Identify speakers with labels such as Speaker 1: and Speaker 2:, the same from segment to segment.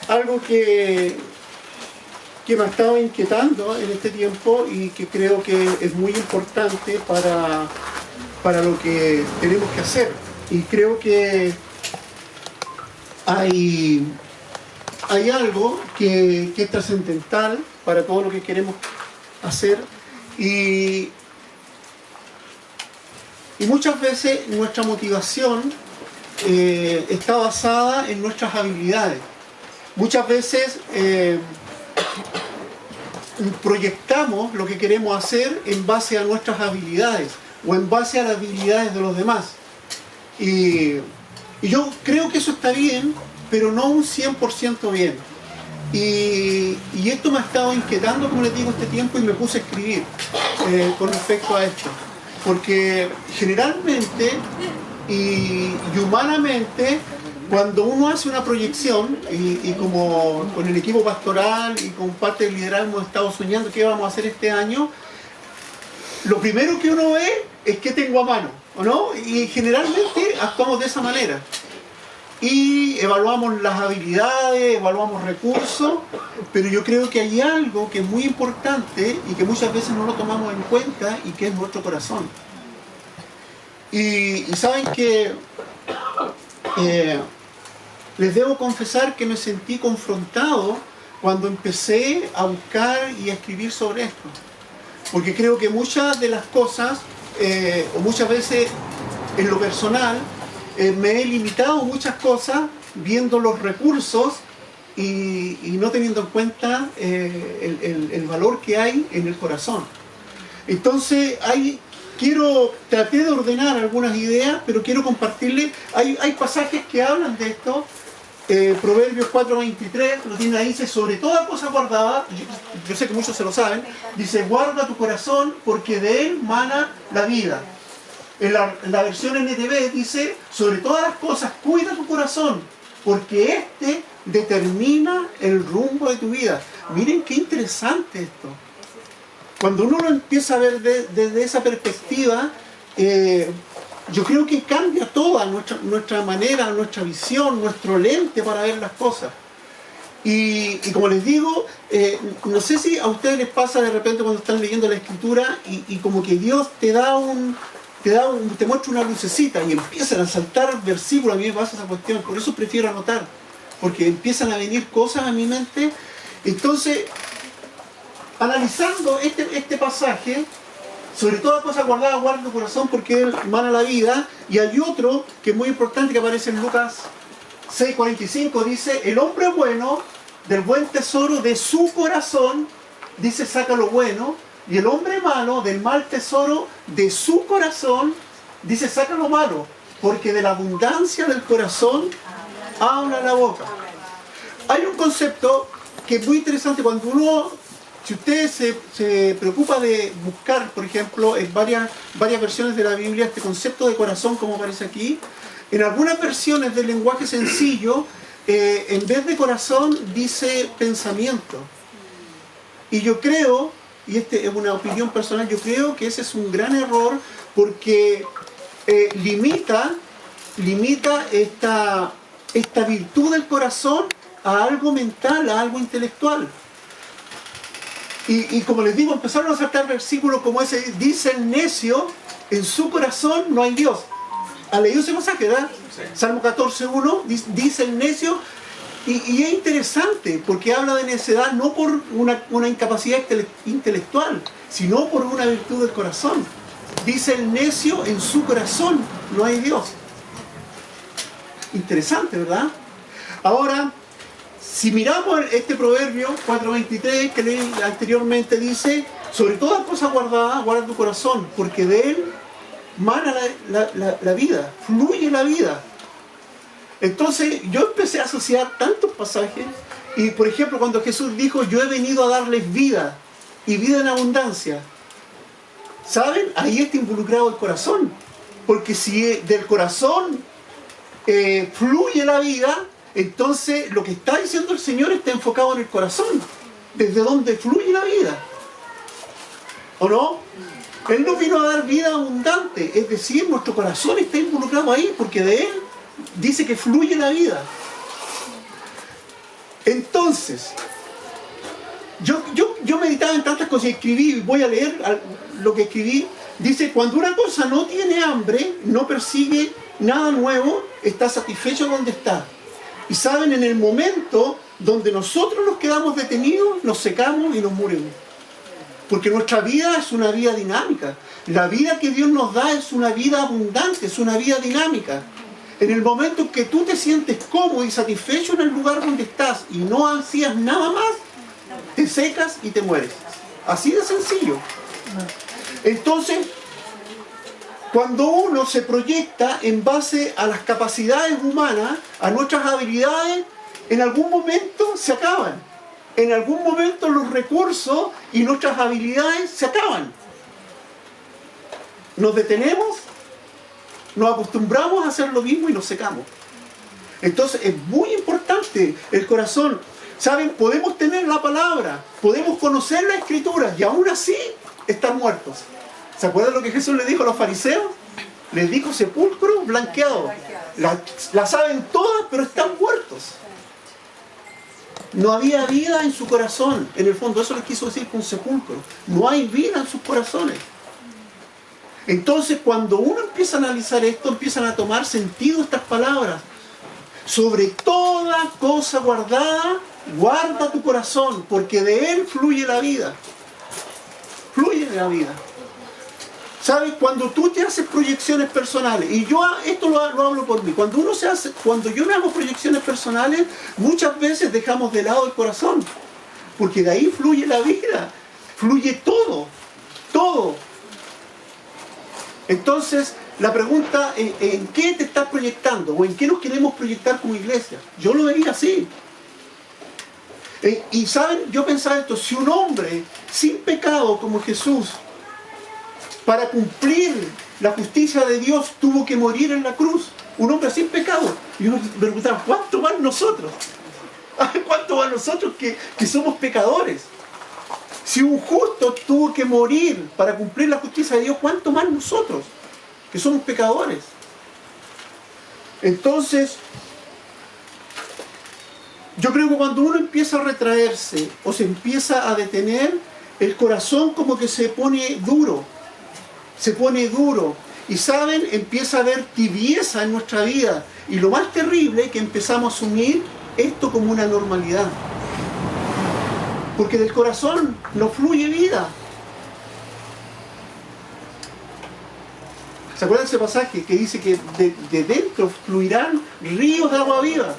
Speaker 1: algo que me ha estado inquietando en este tiempo y que creo que es muy importante para lo que tenemos que hacer. Y creo que hay algo que es trascendental para todo lo que queremos hacer y muchas veces nuestra motivación está basada en nuestras habilidades. Muchas veces proyectamos lo que queremos hacer en base a nuestras habilidades o en base a las habilidades de los demás. Y yo creo que eso está bien, pero no un 100% bien. Y esto me ha estado inquietando, como les digo, este tiempo, y me puse a escribir con respecto a esto. Porque generalmente y humanamente, cuando uno hace una proyección, y como con el equipo pastoral y con parte del liderazgo hemos estado soñando qué vamos a hacer este año, lo primero que uno ve es qué tengo a mano, ¿o no? Y generalmente actuamos de esa manera. Y evaluamos las habilidades, evaluamos recursos, pero yo creo que hay algo que es muy importante y que muchas veces no lo tomamos en cuenta, y que es nuestro corazón. Y saben que les debo confesar que me sentí confrontado cuando empecé a buscar y a escribir sobre esto. Porque creo que muchas de las cosas, o muchas veces en lo personal, me he limitado muchas cosas viendo los recursos y no teniendo en cuenta el valor que hay en el corazón. Entonces traté de ordenar algunas ideas, pero quiero compartirles. Hay pasajes que hablan de esto. Proverbios 4:23 lo tiene ahí, dice: sobre toda cosa guardada, yo sé que muchos se lo saben, dice: guarda tu corazón porque de él mana la vida. En la versión NTV dice: sobre todas las cosas cuida tu corazón porque este determina el rumbo de tu vida. Miren qué interesante esto. Cuando uno lo empieza a ver desde esa perspectiva, yo creo que cambia toda nuestra manera, nuestra visión, nuestro lente para ver las cosas. Y como les digo, no sé si a ustedes les pasa de repente cuando están leyendo la Escritura y como que Dios te muestra una lucecita y empiezan a saltar versículos. A mí me pasa esa cuestión, por eso prefiero anotar, porque empiezan a venir cosas a mi mente. Entonces, analizando este pasaje, sobre toda cosa guardada, guarda tu corazón porque él mana la vida. Y hay otro que es muy importante que aparece en Lucas 6:45, dice: el hombre bueno del buen tesoro de su corazón, dice, saca lo bueno, y el hombre malo del mal tesoro de su corazón, dice, saca lo malo, porque de la abundancia del corazón habla la boca. Hay un concepto que es muy interesante cuando uno, si usted se preocupa de buscar, por ejemplo, en varias versiones de la Biblia, este concepto de corazón, como aparece aquí, en algunas versiones del lenguaje sencillo, en vez de corazón dice pensamiento. Y yo creo, y esta es una opinión personal, yo creo que ese es un gran error, porque limita esta virtud del corazón a algo mental, a algo intelectual. Y como les digo, empezaron a saltar versículos como ese: dice el necio, en su corazón no hay Dios. ¿Ha leído ese pasaje, verdad? Sí. Salmo 14:1, dice el necio, y es interesante porque habla de necedad no por una incapacidad intelectual, sino por una virtud del corazón. Dice el necio, en su corazón no hay Dios. Interesante, ¿verdad? Ahora, si miramos este proverbio 4:23 que leí anteriormente, dice: sobre todas cosas guardadas, guarda tu corazón, porque de él mana la vida, fluye la vida. Entonces yo empecé a asociar tantos pasajes, y por ejemplo cuando Jesús dijo: yo he venido a darles vida, y vida en abundancia, ¿saben? Ahí está involucrado el corazón, porque si del corazón fluye la vida, entonces lo que está diciendo el Señor está enfocado en el corazón, desde donde fluye la vida, ¿o no? Él nos vino a dar vida abundante, es decir, nuestro corazón está involucrado ahí, porque de él dice que fluye la vida. Entonces, yo meditaba en tantas cosas y escribí, y voy a leer lo que escribí. Dice, cuando una cosa no tiene hambre, no persigue nada nuevo, está satisfecho donde está. Y saben, en el momento donde nosotros nos quedamos detenidos, nos secamos y nos morimos. Porque nuestra vida es una vida dinámica. La vida que Dios nos da es una vida abundante, es una vida dinámica. En el momento en que tú te sientes cómodo y satisfecho en el lugar donde estás y no ansías nada más, te secas y te mueres. Así de sencillo. Entonces, cuando uno se proyecta en base a las capacidades humanas, a nuestras habilidades, en algún momento se acaban. En algún momento los recursos y nuestras habilidades se acaban. Nos detenemos, nos acostumbramos a hacer lo mismo y nos secamos. Entonces es muy importante el corazón. ¿Saben? Podemos tener la palabra, podemos conocer la escritura y aún así estar muertos. ¿Se acuerdan lo que Jesús le dijo a los fariseos? Les dijo sepulcro blanqueado. La saben todas, pero están muertos. No había vida en su corazón. En el fondo, eso les quiso decir con sepulcro. No hay vida en sus corazones. Entonces, cuando uno empieza a analizar esto, empiezan a tomar sentido estas palabras. Sobre toda cosa guardada, guarda tu corazón, porque de él fluye la vida. Fluye la vida. ¿Sabes? Cuando tú te haces proyecciones personales, y yo esto lo hablo por mí, cuando yo me hago proyecciones personales, muchas veces dejamos de lado el corazón, porque de ahí fluye la vida, fluye todo, todo. Entonces, la pregunta, ¿en qué te estás proyectando? ¿O en qué nos queremos proyectar como iglesia? Yo lo veía así. Y ¿saben? Yo pensaba esto, si un hombre sin pecado como Jesús, para cumplir la justicia de Dios, tuvo que morir en la cruz, un hombre sin pecado, y uno me preguntaba, ¿cuánto más nosotros? ¿Cuánto más nosotros que somos pecadores? Si un justo tuvo que morir para cumplir la justicia de Dios, ¿cuánto más nosotros, que somos pecadores? Entonces, yo creo que cuando uno empieza a retraerse o se empieza a detener, el corazón como que se pone duro. Se pone duro. Y ¿saben? Empieza a haber tibieza en nuestra vida. Y lo más terrible es que empezamos a asumir esto como una normalidad. Porque del corazón no fluye vida. ¿Se acuerdan de ese pasaje que dice que de dentro fluirán ríos de agua viva?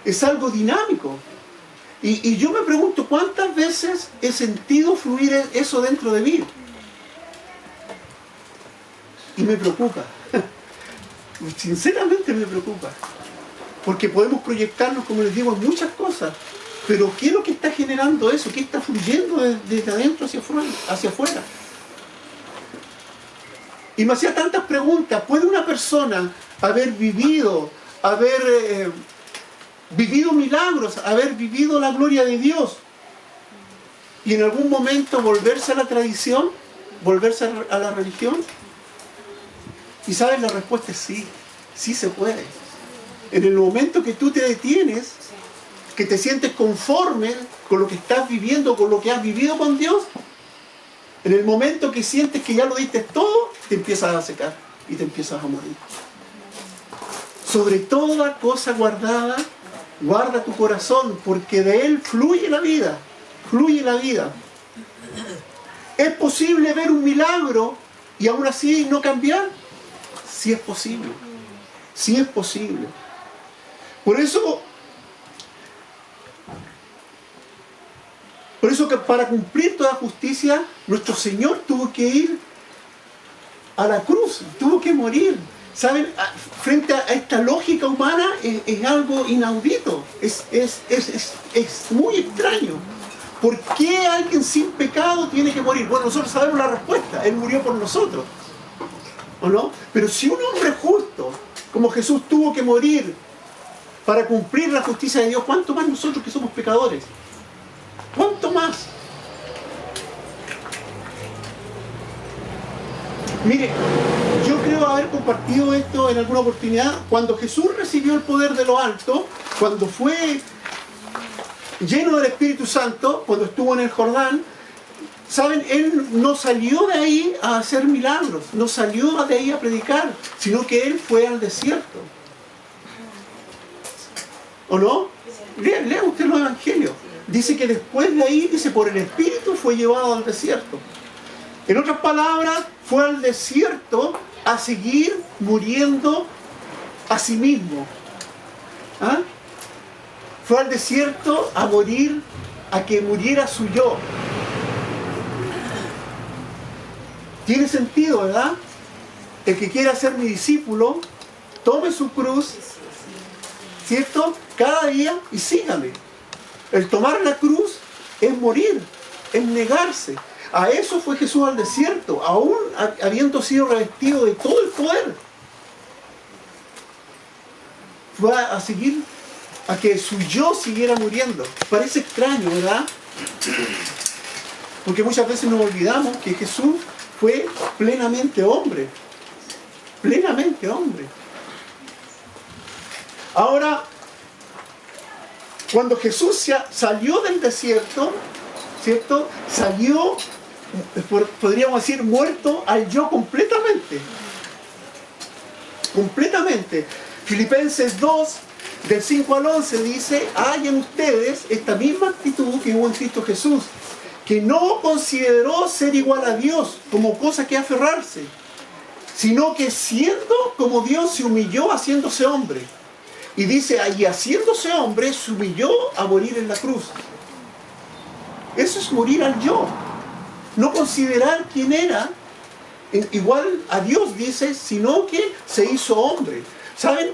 Speaker 1: Es algo dinámico. Y yo me pregunto, ¿cuántas veces he sentido fluir eso dentro de mí? Y me preocupa. Sinceramente me preocupa. Porque podemos proyectarnos, como les digo, en muchas cosas. Pero ¿qué es lo que está generando eso? ¿Qué está fluyendo desde adentro hacia afuera? Y me hacía tantas preguntas. ¿Puede una persona haber vivido milagros, haber vivido la gloria de Dios y en algún momento volverse a la tradición, volverse a la religión? Y sabes, la respuesta es sí, sí se puede. En el momento que tú te detienes, que te sientes conforme con lo que estás viviendo, con lo que has vivido con Dios, en el momento que sientes que ya lo diste todo, te empiezas a secar y te empiezas a morir. Sobre toda cosa guardada, guarda tu corazón, porque de él fluye la vida, fluye la vida. ¿Es posible ver un milagro y aún así no cambiar? Sí es posible, sí es posible. Por eso que para cumplir toda justicia, nuestro Señor tuvo que ir a la cruz, tuvo que morir. ¿Saben? Frente a esta lógica humana es algo inaudito, es muy extraño. ¿Por qué alguien sin pecado tiene que morir? Bueno, nosotros sabemos la respuesta, Él murió por nosotros, ¿o no? Pero si un hombre justo, como Jesús, tuvo que morir para cumplir la justicia de Dios, ¿cuánto más nosotros que somos pecadores? ¿Cuánto más? Mire, yo creo haber compartido esto en alguna oportunidad. Cuando Jesús recibió el poder de lo alto, cuando fue lleno del Espíritu Santo, cuando estuvo en el Jordán, ¿saben? Él no salió de ahí a hacer milagros, no salió de ahí a predicar, sino que él fue al desierto. ¿O no? Lea usted los evangelios. Dice que después de ahí, dice, por el Espíritu fue llevado al desierto. En otras palabras, fue al desierto a seguir muriendo a sí mismo. ¿Ah? Fue al desierto a morir, a que muriera su yo. Tiene sentido, ¿verdad? El que quiera ser mi discípulo, tome su cruz, ¿cierto? Cada día y sígame. El tomar la cruz es morir, es negarse. A eso fue Jesús al desierto, aún habiendo sido revestido de todo el poder. Fue a seguir, a que su yo siguiera muriendo. Parece extraño, ¿verdad? Porque muchas veces nos olvidamos que Jesús fue plenamente hombre. Plenamente hombre. Ahora, cuando Jesús salió del desierto, ¿cierto? Salió, podríamos decir, muerto al yo completamente. Completamente. Filipenses 2, del 5 al 11 dice: hay en ustedes esta misma actitud que hubo en Cristo Jesús, que no consideró ser igual a Dios como cosa que aferrarse, sino que siendo como Dios se humilló haciéndose hombre. Y dice, y haciéndose hombre se humilló a morir en la cruz. Eso es morir al yo. No considerar quién era igual a Dios, dice, sino que se hizo hombre. ¿Saben?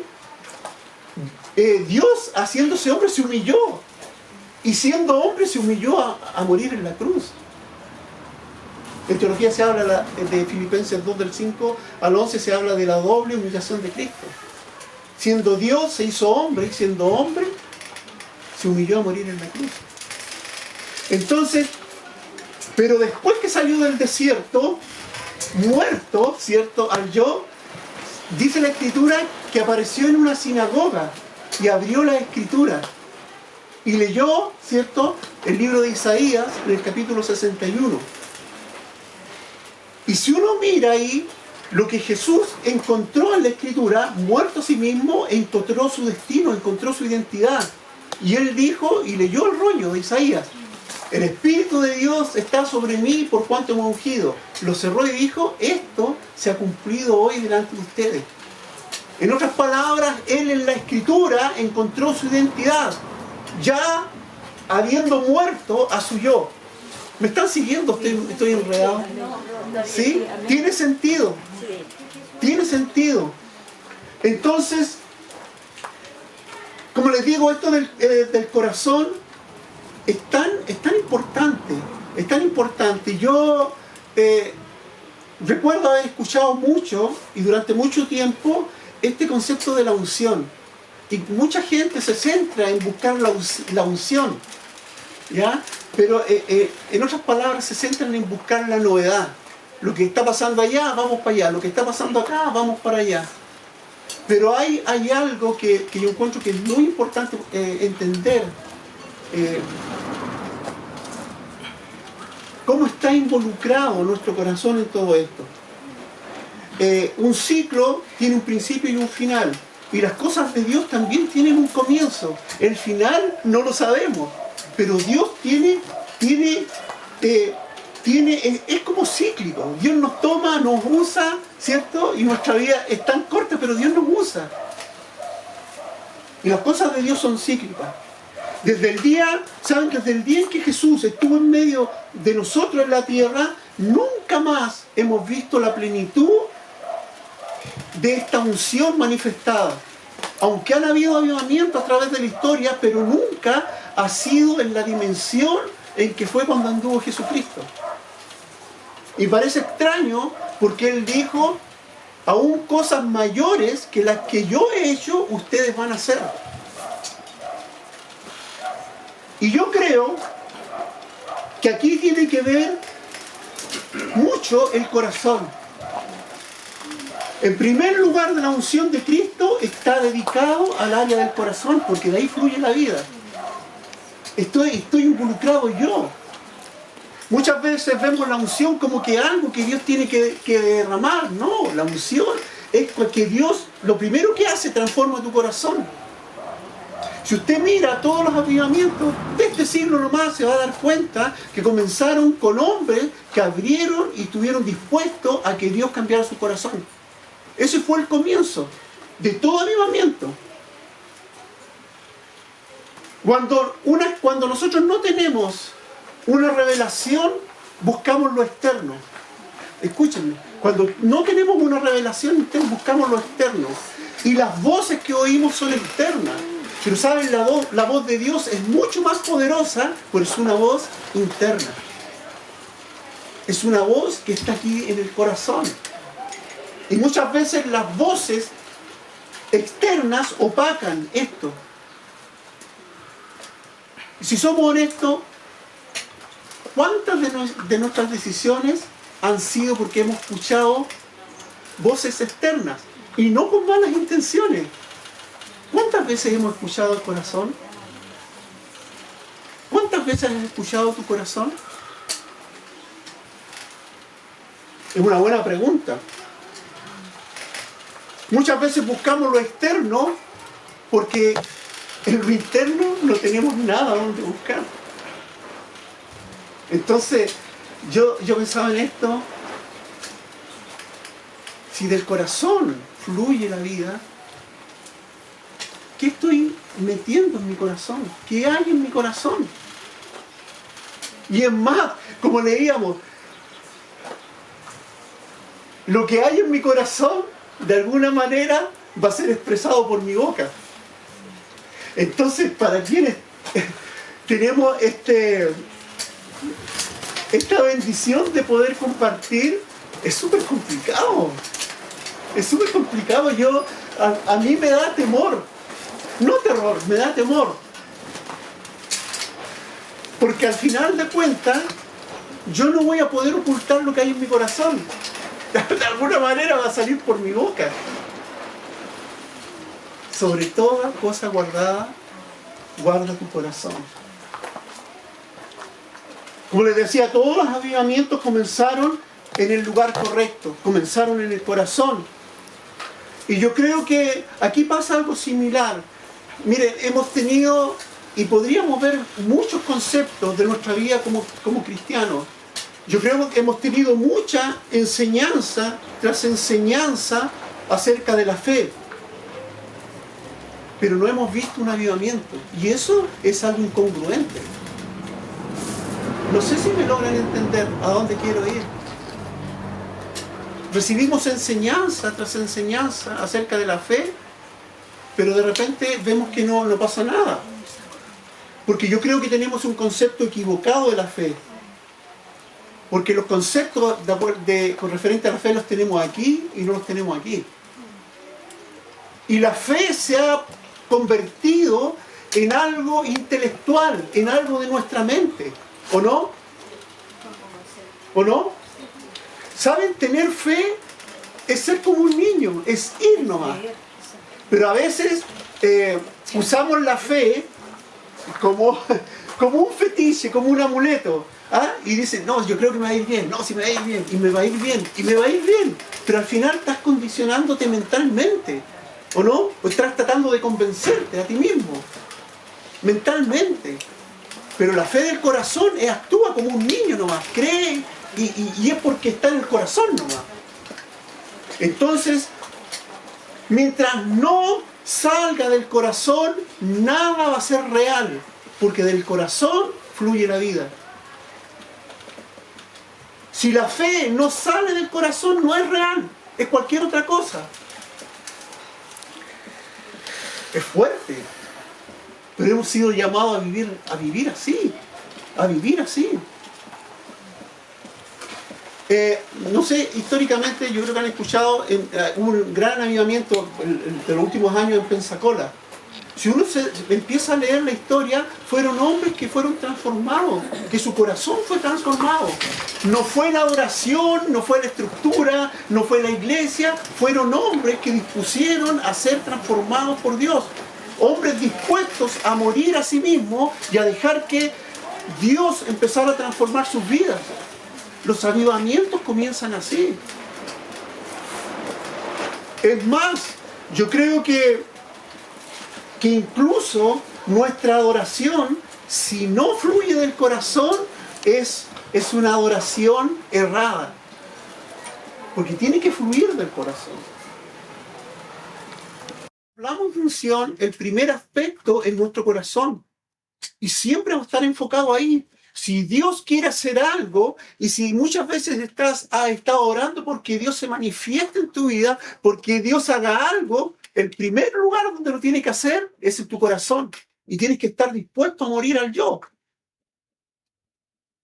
Speaker 1: Dios haciéndose hombre se humilló. Y siendo hombre se humilló a morir en la cruz. En teología se habla de Filipenses 2 del 5 al 11, se habla de la doble humillación de Cristo. Siendo Dios se hizo hombre, y siendo hombre se humilló a morir en la cruz. Entonces, pero después que salió del desierto, muerto, ¿cierto?, al yo, dice la Escritura que apareció en una sinagoga y abrió la Escritura y leyó, ¿cierto?, el libro de Isaías, en el capítulo 61. Y si uno mira ahí, lo que Jesús encontró en la Escritura, muerto a sí mismo, encontró su destino, encontró su identidad. Y él dijo, y leyó el rollo de Isaías: el Espíritu de Dios está sobre mí por cuanto me ha ungido. Lo cerró y dijo: esto se ha cumplido hoy delante de ustedes. En otras palabras, él en la Escritura encontró su identidad, ya habiendo muerto a su yo. ¿Me están siguiendo? ¿Estoy enredado? ¿Sí? ¿Tiene sentido? Tiene sentido. Entonces, como les digo, esto del corazón es tan importante. Es tan importante. Yo recuerdo haber escuchado mucho y durante mucho tiempo este concepto de la unción. Y mucha gente se centra en buscar la unción, ¿ya? Pero en otras palabras se centran en buscar la novedad. Lo que está pasando allá, vamos para allá. Lo que está pasando acá, vamos para allá. Pero hay algo que yo encuentro que es muy importante entender. ¿Cómo está involucrado nuestro corazón en todo esto? Un ciclo tiene un principio y un final. Y las cosas de Dios también tienen un comienzo. El final no lo sabemos. Pero Dios es como cíclico. Dios nos toma, nos usa, ¿cierto? Y nuestra vida es tan corta, pero Dios nos usa. Y las cosas de Dios son cíclicas. Desde el día en que Jesús estuvo en medio de nosotros en la tierra, nunca más hemos visto la plenitud de esta unción manifestada. Aunque han habido avivamientos a través de la historia, pero nunca ha sido en la dimensión en que fue cuando anduvo Jesucristo. Y parece extraño porque Él dijo: aún cosas mayores que las que yo he hecho, ustedes van a hacer. Y yo creo que aquí tiene que ver mucho el corazón. En primer lugar, de la unción de Cristo está dedicado al área del corazón, porque de ahí fluye la vida. estoy involucrado yo. Muchas veces vemos la unción como que algo que Dios tiene que derramar. No, la unción es que Dios lo primero que hace transforma tu corazón. Si usted mira todos los avivamientos de este siglo nomás, se va a dar cuenta que comenzaron con hombres que abrieron y estuvieron dispuestos a que Dios cambiara su corazón. Ese fue el comienzo de todo avivamiento. Cuando nosotros no tenemos una revelación, buscamos lo externo. Escúchenme, cuando no tenemos una revelación, buscamos lo externo. Y las voces que oímos son externas. Pero saben, la voz de Dios es mucho más poderosa, pero es una voz interna. Es una voz que está aquí en el corazón. Y muchas veces las voces externas opacan esto. Y si somos honestos, ¿cuántas de nuestras decisiones han sido porque hemos escuchado voces externas? Y no con malas intenciones. ¿Cuántas veces hemos escuchado el corazón? ¿Cuántas veces has escuchado tu corazón? Es una buena pregunta. Muchas veces buscamos lo externo porque en lo interno no tenemos nada donde buscar. Entonces, yo pensaba en esto. Si del corazón fluye la vida, ¿qué estoy metiendo en mi corazón? ¿Qué hay en mi corazón? Y es más, como leíamos, lo que hay en mi corazón, de alguna manera, va a ser expresado por mi boca. Entonces, para quienes tenemos esta bendición de poder compartir, es súper complicado. Es súper complicado. A mí me da temor. No terror, me da temor. Porque al final de cuentas, yo no voy a poder ocultar lo que hay en mi corazón. De alguna manera va a salir por mi boca. Sobre toda cosa guardada, guarda tu corazón. Como les decía, todos los avivamientos comenzaron en el lugar correcto, comenzaron en el corazón. Y yo creo que aquí pasa algo similar. Miren, hemos tenido y podríamos ver muchos conceptos de nuestra vida como cristianos. Yo creo que hemos tenido mucha enseñanza tras enseñanza acerca de la fe. Pero no hemos visto un avivamiento. Y eso es algo incongruente. No sé si me logran entender a dónde quiero ir. Recibimos enseñanza tras enseñanza acerca de la fe, pero de repente vemos que no pasa nada. Porque yo creo que tenemos un concepto equivocado de la fe. Porque los conceptos con referente a la fe los tenemos aquí y no los tenemos aquí. Y la fe se ha convertido en algo intelectual, en algo de nuestra mente. ¿O no? ¿O no? ¿Saben? Tener fe es ser como un niño, es ir nomás. Pero a veces usamos la fe como un fetiche, como un amuleto. ¿Ah? Y dicen, no, yo creo que me va a ir bien, no, si me va a ir bien, y me va a ir bien, y me va a ir bien. Pero al final estás condicionándote mentalmente, ¿o no? O estás tratando de convencerte a ti mismo, mentalmente. Pero la fe del corazón actúa como un niño nomás, cree, y es porque está en el corazón nomás. Entonces, mientras no salga del corazón, nada va a ser real, porque del corazón fluye la vida. Si la fe no sale del corazón, no es real, es cualquier otra cosa. Es fuerte, pero hemos sido llamados a vivir así, a vivir así. No sé, históricamente yo creo que han escuchado un gran avivamiento de los últimos años en Pensacola. Si uno empieza a leer la historia, fueron hombres que fueron transformados, que su corazón fue transformado. No fue la adoración, no fue la estructura, no fue la iglesia, fueron hombres que dispusieron a ser transformados por Dios. hombres dispuestos a morir a sí mismos y a dejar que Dios empezara a transformar sus vidas. Los avivamientos comienzan así. Es más, yo creo que incluso nuestra adoración, si no fluye del corazón, es una adoración errada. Porque tiene que fluir del corazón. Hablamos de unción, el primer aspecto es nuestro corazón. Y siempre va a estar enfocado ahí. Si Dios quiere hacer algo, y si muchas veces has estado orando porque Dios se manifieste en tu vida, porque Dios haga algo, el primer lugar donde lo tiene que hacer es en tu corazón. Y tienes que estar dispuesto a morir al yo.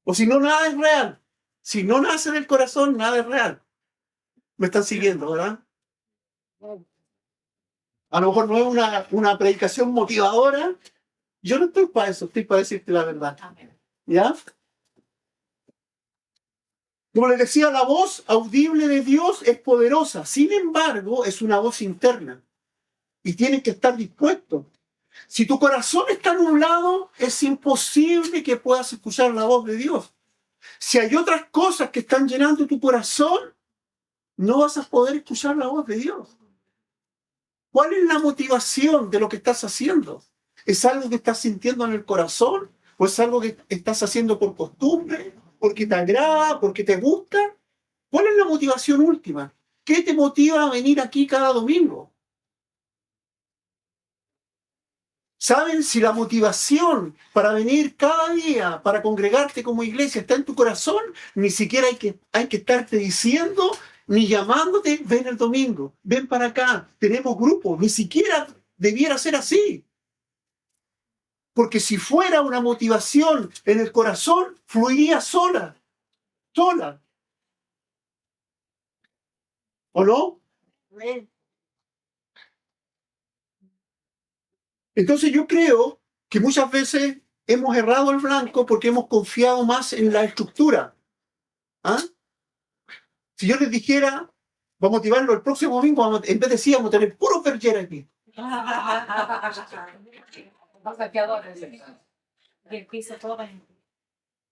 Speaker 1: O si no, nada es real. Si no nace del corazón, nada es real. Me están siguiendo, ¿verdad? A lo mejor no es una predicación motivadora. Yo no estoy para eso, estoy para decirte la verdad. ¿Ya? Como les decía, la voz audible de Dios es poderosa. Sin embargo, es una voz interna. Y tienes que estar dispuesto. Si tu corazón está nublado, es imposible que puedas escuchar la voz de Dios. Si hay otras cosas que están llenando tu corazón, no vas a poder escuchar la voz de Dios. ¿Cuál es la motivación de lo que estás haciendo? ¿Es algo que estás sintiendo en el corazón? ¿O es algo que estás haciendo por costumbre? ¿Porque te agrada? ¿Porque te gusta? ¿Cuál es la motivación última? ¿Qué te motiva a venir aquí cada domingo? ¿Saben? Si la motivación para venir cada día, para congregarte como iglesia, está en tu corazón, ni siquiera hay que estarte diciendo, ni llamándote, ven el domingo, ven para acá, tenemos grupos, ni siquiera debiera ser así. Porque si fuera una motivación en el corazón, fluiría sola. ¿O no? Entonces yo creo que muchas veces hemos errado el blanco porque hemos confiado más en la estructura. ¿Ah? Si yo les dijera, vamos a motivarlo el próximo domingo, en vez de sí, vamos a tener puros Berger aquí.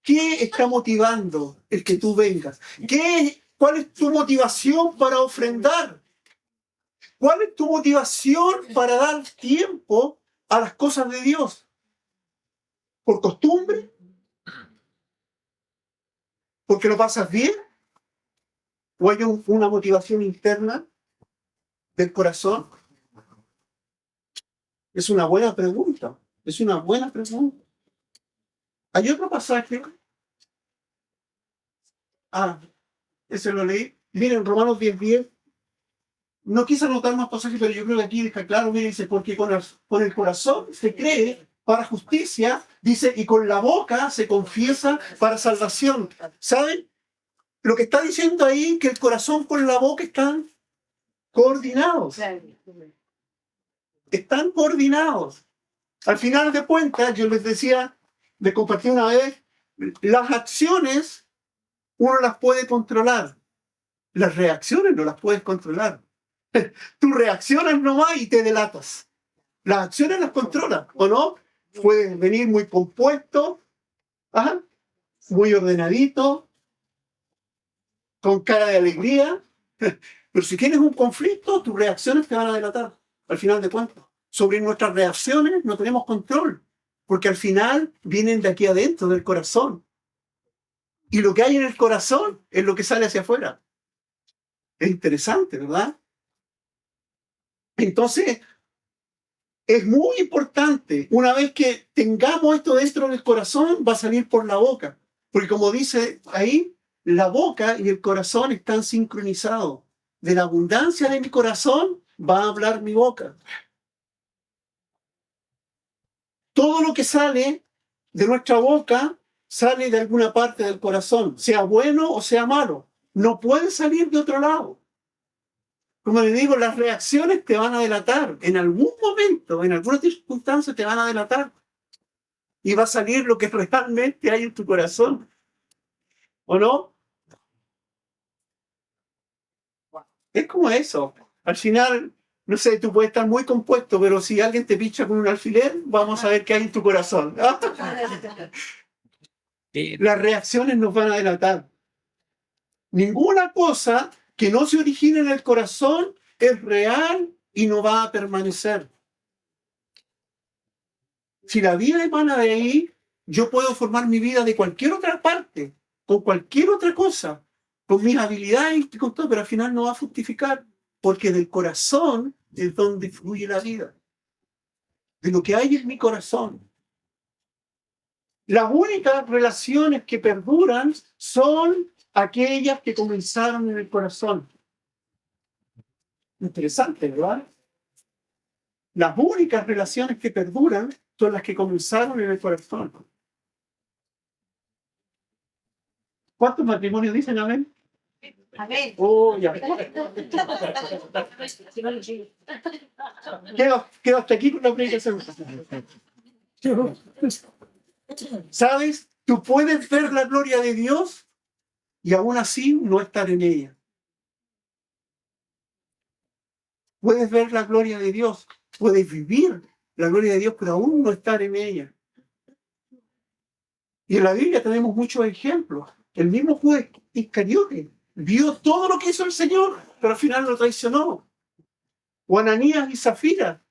Speaker 1: ¿Qué está motivando el que tú vengas? ¿Cuál es tu motivación para ofrendar? ¿Cuál es tu motivación para dar tiempo a las cosas de Dios? ¿Por costumbre? ¿Porque lo pasas bien? ¿O hay una motivación interna del corazón? Es una buena pregunta. Es una buena pregunta. Hay otro pasaje. Ese lo leí. Miren, Romanos 10:10. No quise anotar más pasajes, pero yo creo que aquí está claro. Miren, dice, porque con el corazón se cree para justicia, dice, y con la boca se confiesa para salvación. ¿Saben? Lo que está diciendo ahí, que el corazón con la boca están coordinados. Están coordinados. Al final de cuentas, yo les decía, les compartí una vez, las acciones uno las puede controlar. Las reacciones no las puedes controlar. Tú reaccionas nomás y te delatas. Las acciones las controlas, ¿o no? Puedes venir muy compuesto, muy ordenadito, con cara de alegría, pero si tienes un conflicto, tus reacciones te van a delatar, al final de cuentas. Sobre nuestras reacciones no tenemos control, porque al final vienen de aquí adentro, del corazón. Y lo que hay en el corazón es lo que sale hacia afuera. Es interesante, ¿verdad? Entonces, es muy importante, una vez que tengamos esto dentro del corazón, va a salir por la boca. Porque como dice ahí, la boca y el corazón están sincronizados. De la abundancia de mi corazón va a hablar mi boca. Todo lo que sale de nuestra boca sale de alguna parte del corazón, sea bueno o sea malo. No puede salir de otro lado. Como les digo, las reacciones te van a delatar. En algún momento, en alguna circunstancia te van a delatar. Y va a salir lo que realmente hay en tu corazón. ¿O no? Es como eso. Al final, no sé, tú puedes estar muy compuesto, pero si alguien te pincha con un alfiler, vamos a ver qué hay en tu corazón. Las reacciones nos van a delatar. Ninguna cosa que no se origine en el corazón es real y no va a permanecer. Si la vida emana de ahí, yo puedo formar mi vida de cualquier otra parte, con cualquier otra cosa, con mis habilidades y con todo, pero al final no va a fructificar, porque del corazón es donde fluye la vida, de lo que hay en mi corazón. Las únicas relaciones que perduran son aquellas que comenzaron en el corazón. Interesante, ¿verdad? Las únicas relaciones que perduran son las que comenzaron en el corazón. ¿Cuántos matrimonios dicen amén?
Speaker 2: Amén.
Speaker 1: Oh, ya. Quedo hasta aquí con la predicación. ¿Sabes? Tú puedes ver la gloria de Dios y aún así no estar en ella. Puedes ver la gloria de Dios, puedes vivir la gloria de Dios, pero aún no estar en ella. Y en la Biblia tenemos muchos ejemplos. El mismo Judas Iscariote vio todo lo que hizo el Señor, pero al final lo traicionó. O Ananías y Zafira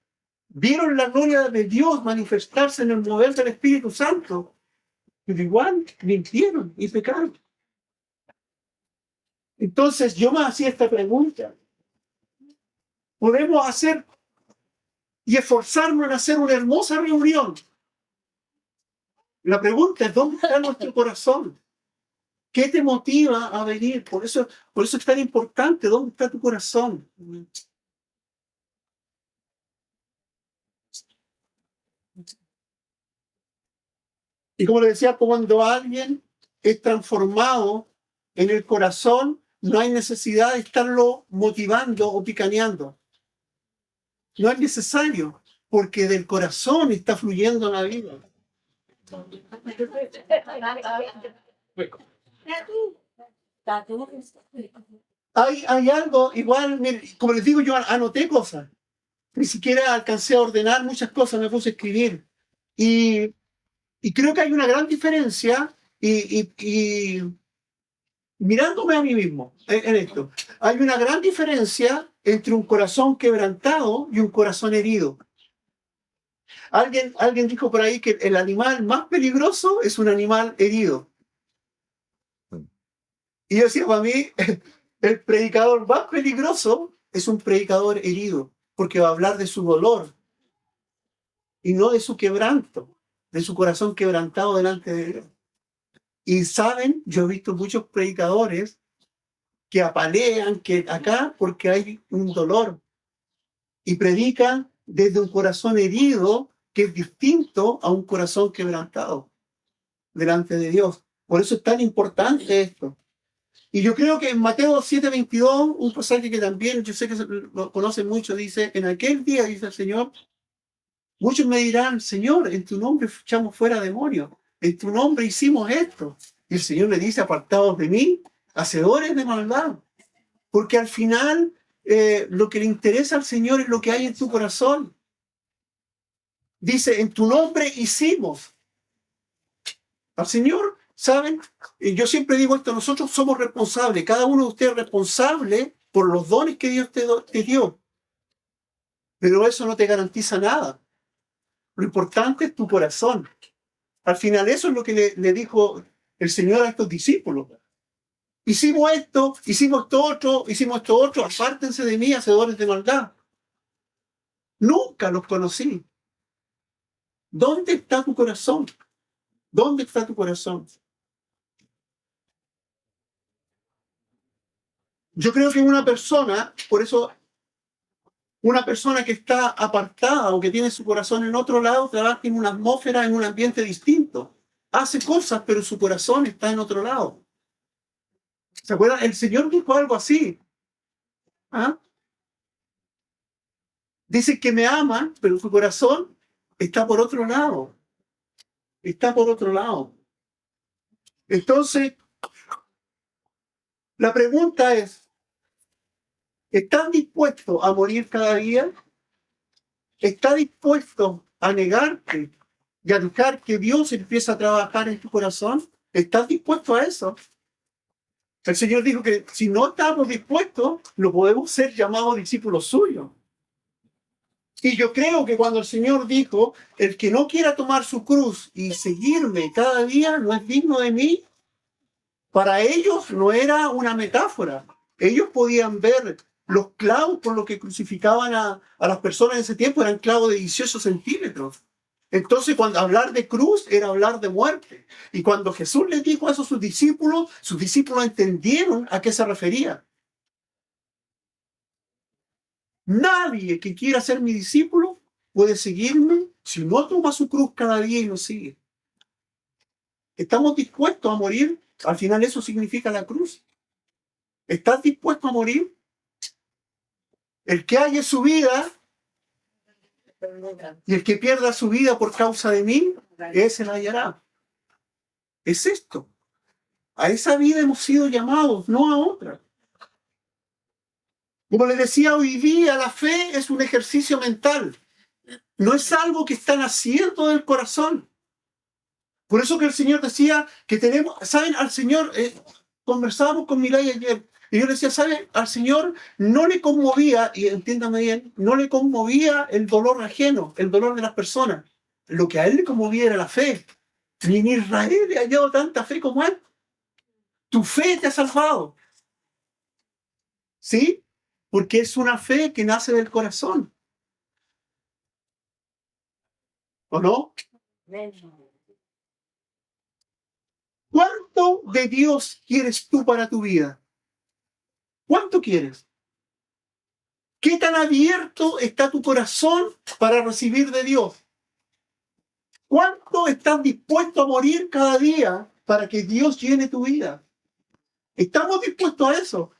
Speaker 1: vieron la gloria de Dios manifestarse en el mover del Espíritu Santo, pero igual mintieron y pecaron. Entonces yo me hacía esta pregunta. Podemos hacer y esforzarnos en hacer una hermosa reunión. La pregunta es, ¿dónde está nuestro corazón? ¿Qué te motiva a venir? Por eso es tan importante, ¿dónde está tu corazón? Y como le decía, cuando alguien es transformado en el corazón, no hay necesidad de estarlo motivando o picaneando. No es necesario, porque del corazón está fluyendo la vida. Hay algo, igual, mire, como les digo, yo anoté cosas. Ni siquiera alcancé a ordenar muchas cosas, me puse a escribir. Y, y creo que hay una gran diferencia, y mirándome a mí mismo en esto, hay una gran diferencia entre un corazón quebrantado y un corazón herido. Alguien dijo por ahí que el animal más peligroso es un animal herido. Y yo decía, para mí, el predicador más peligroso es un predicador herido, porque va a hablar de su dolor y no de su quebranto, de su corazón quebrantado delante de Dios. Y saben, yo he visto muchos predicadores que apalean, que acá, porque hay un dolor, y predican desde un corazón herido que es distinto a un corazón quebrantado delante de Dios. Por eso es tan importante esto. Y yo creo que en Mateo 7:22, un pasaje que también yo sé que lo conocen mucho, dice, en aquel día, dice el Señor, muchos me dirán, Señor, en tu nombre echamos fuera demonios, en tu nombre hicimos esto. Y el Señor le dice, apartados de mí, hacedores de maldad. Porque al final lo que le interesa al Señor es lo que hay en tu corazón. Dice, en tu nombre hicimos. Al Señor, ¿saben? Yo siempre digo esto, nosotros somos responsables, cada uno de ustedes es responsable por los dones que Dios te dio. Pero eso no te garantiza nada. Lo importante es tu corazón. Al final eso es lo que le dijo el Señor a estos discípulos. Hicimos esto otro, apártense de mí, hacedores de maldad. Nunca los conocí. ¿Dónde está tu corazón? ¿Dónde está tu corazón? Yo creo que una persona, por eso, una persona que está apartada o que tiene su corazón en otro lado, trabaja en una atmósfera, en un ambiente distinto. Hace cosas, pero su corazón está en otro lado. ¿Se acuerdan? El Señor dijo algo así. ¿Ah? Dice que me ama, pero su corazón está por otro lado. Está por otro lado. Entonces, la pregunta es, ¿Estás dispuesto a morir cada día? ¿Estás dispuesto a negarte y a dejar que Dios empiece a trabajar en tu corazón? ¿Estás dispuesto a eso? El Señor dijo que si no estamos dispuestos, no podemos ser llamados discípulos suyos. Y yo creo que cuando el Señor dijo, el que no quiera tomar su cruz y seguirme cada día no es digno de mí, para ellos no era una metáfora. Ellos podían ver los clavos por los que crucificaban a las personas en ese tiempo, eran clavos de 18 centímetros. Entonces, cuando hablar de cruz era hablar de muerte. Y cuando Jesús les dijo eso a sus discípulos entendieron a qué se refería. Nadie que quiera ser mi discípulo puede seguirme si no toma su cruz cada día y lo sigue. ¿Estamos dispuestos a morir? Al final eso significa la cruz. ¿Estás dispuesto a morir? El que halle su vida y el que pierda su vida por causa de mí, ese la hallará. Es esto. A esa vida hemos sido llamados, no a otra. Como les decía, hoy día la fe es un ejercicio mental. No es algo que están haciendo del corazón. Por eso que el Señor decía que tenemos, ¿saben? Al Señor, conversábamos con Milay ayer, y yo le decía, ¿saben? Al Señor no le conmovía, y entiéndame bien, no le conmovía el dolor ajeno, el dolor de las personas. Lo que a Él le conmovía era la fe. Ni en Israel he hallado tanta fe como Él. Tu fe te ha salvado. ¿Sí? Porque es una fe que nace del corazón. ¿O no? ¿Cuánto de Dios quieres tú para tu vida? ¿Cuánto quieres? ¿Qué tan abierto está tu corazón para recibir de Dios? ¿Cuánto estás dispuesto a morir cada día para que Dios llene tu vida? ¿Estamos dispuestos a eso?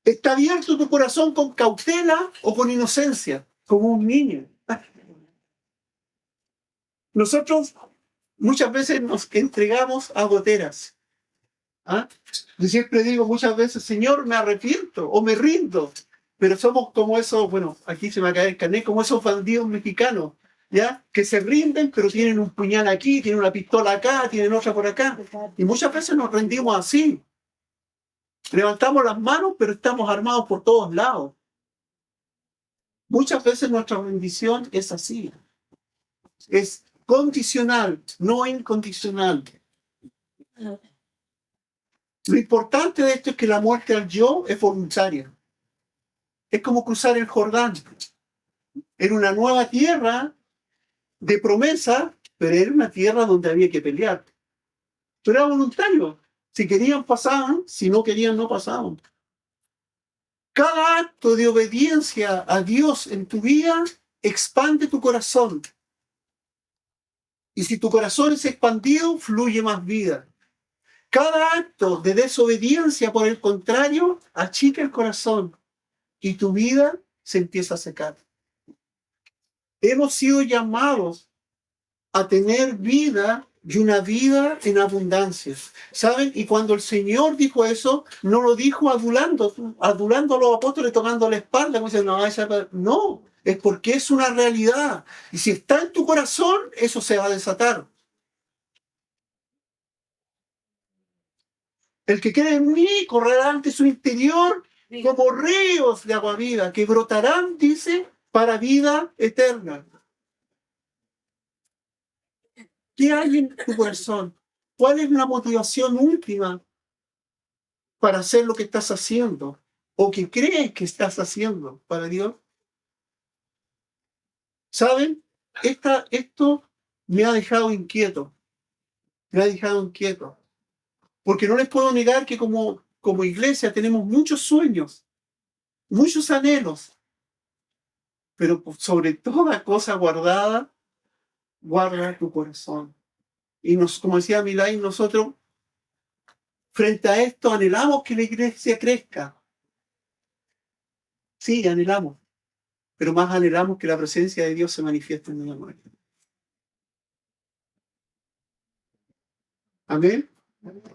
Speaker 1: ¿Está abierto tu corazón con cautela o con inocencia, como un niño? Nosotros muchas veces nos entregamos a goteras. ¿Ah? Yo siempre digo muchas veces, Señor, me arrepiento o me rindo. Pero somos como esos, bueno, aquí se me va a caer el carnet, como esos bandidos mexicanos, ¿ya? Que se rinden, pero tienen un puñal aquí, tienen una pistola acá, tienen otra por acá. Y muchas veces nos rendimos así. Levantamos las manos, pero estamos armados por todos lados. Muchas veces nuestra rendición es así. Es condicional, no incondicional. Lo importante de esto es que la muerte al yo es voluntaria. Es como cruzar el Jordán. Era una nueva tierra de promesa, pero era una tierra donde había que pelear. Pero era voluntario. Si querían, pasaban. Si no querían, no pasaban. Cada acto de obediencia a Dios en tu vida expande tu corazón. Y si tu corazón es expandido, fluye más vida. Cada acto de desobediencia, por el contrario, achica el corazón y tu vida se empieza a secar. Hemos sido llamados a tener vida y una vida en abundancia. ¿Saben? Y cuando el Señor dijo eso, no lo dijo adulando a los apóstoles, tocando la espalda, como diciendo, no, es porque es una realidad. Y si está en tu corazón, eso se va a desatar. El que cree en mí correrá ante su interior como ríos de agua viva, que brotarán, dice, para vida eterna. ¿Qué hay en tu corazón? ¿Cuál es la motivación última para hacer lo que estás haciendo? ¿O que crees que estás haciendo para Dios? ¿Saben? Esto me ha dejado inquieto. Me ha dejado inquieto. Porque no les puedo negar que como iglesia tenemos muchos sueños, muchos anhelos, pero sobre toda cosa guardada, guarda tu corazón. Y como decía Milay, nosotros frente a esto anhelamos que la iglesia crezca. Sí, anhelamos, pero más anhelamos que la presencia de Dios se manifieste en nuestra vida. Amén.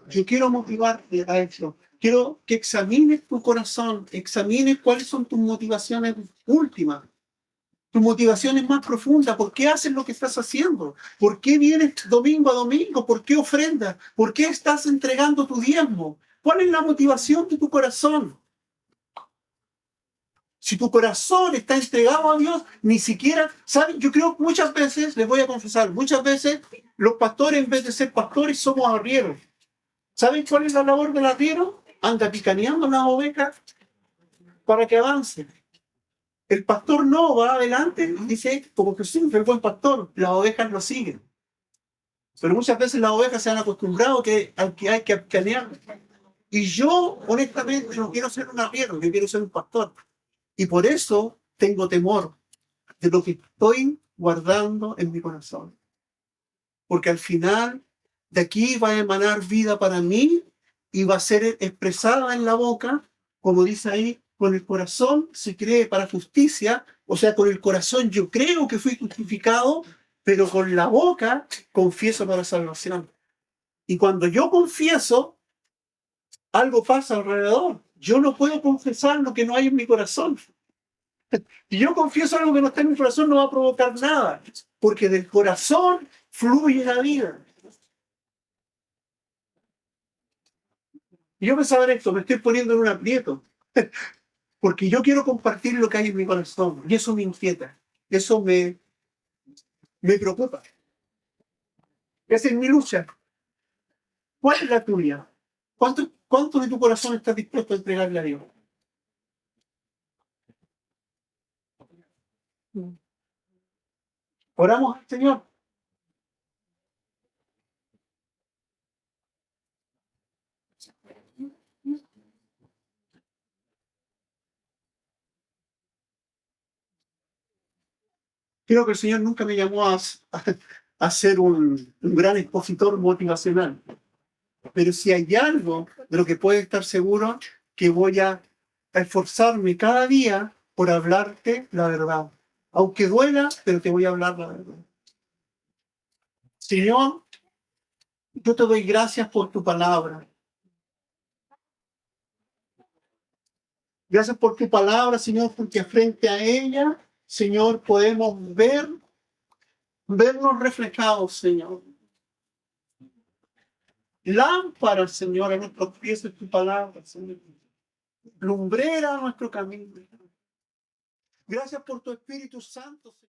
Speaker 1: Yo quiero motivarte a eso. Quiero que examines tu corazón, examines cuáles son tus motivaciones últimas, tus motivaciones más profundas. ¿Por qué haces lo que estás haciendo? ¿Por qué vienes domingo a domingo? ¿Por qué ofrendas? ¿Por qué estás entregando tu diezmo? ¿Cuál es la motivación de tu corazón? Si tu corazón está entregado a Dios, ni siquiera, ¿saben? Yo creo que muchas veces, les voy a confesar, muchas veces los pastores, en vez de ser pastores, somos arrieros. ¿Saben cuál es la labor del arriero? Anda picaneando las ovejas para que avancen. El pastor no va adelante, dice, como que sí, el buen pastor, las ovejas lo siguen. Pero muchas veces las ovejas se han acostumbrado a que hay que picanear. Y yo, honestamente, no quiero ser un arriero, yo quiero ser un pastor. Y por eso tengo temor de lo que estoy guardando en mi corazón. Porque al final de aquí va a emanar vida para mí y va a ser expresada en la boca, como dice ahí, con el corazón se cree para justicia, o sea, con el corazón yo creo que fui justificado, pero con la boca confieso para salvación. Y cuando yo confieso, algo pasa alrededor. Yo no puedo confesar lo que no hay en mi corazón. Si yo confieso algo que no está en mi corazón, no va a provocar nada, porque del corazón fluye la vida. Y yo pensaba en esto, me estoy poniendo en un aprieto, porque yo quiero compartir lo que hay en mi corazón, y eso me inquieta, eso me preocupa. Esa es mi lucha. ¿Cuál es la tuya? ¿Cuánto de tu corazón estás dispuesto a entregarle a Dios? Oramos al Señor. Creo que el Señor nunca me llamó a ser un gran expositor motivacional. Pero si hay algo de lo que puedes estar seguro, que voy a esforzarme cada día por hablarte la verdad. Aunque duela, pero te voy a hablar la verdad. Señor, yo te doy gracias por tu palabra. Gracias por tu palabra, Señor, porque frente a ella, Señor, podemos vernos reflejados, Señor. Lámpara, Señor, a nuestros pies es tu palabra, Señor. Lumbrera a nuestro camino. Gracias por tu Espíritu Santo, Señor.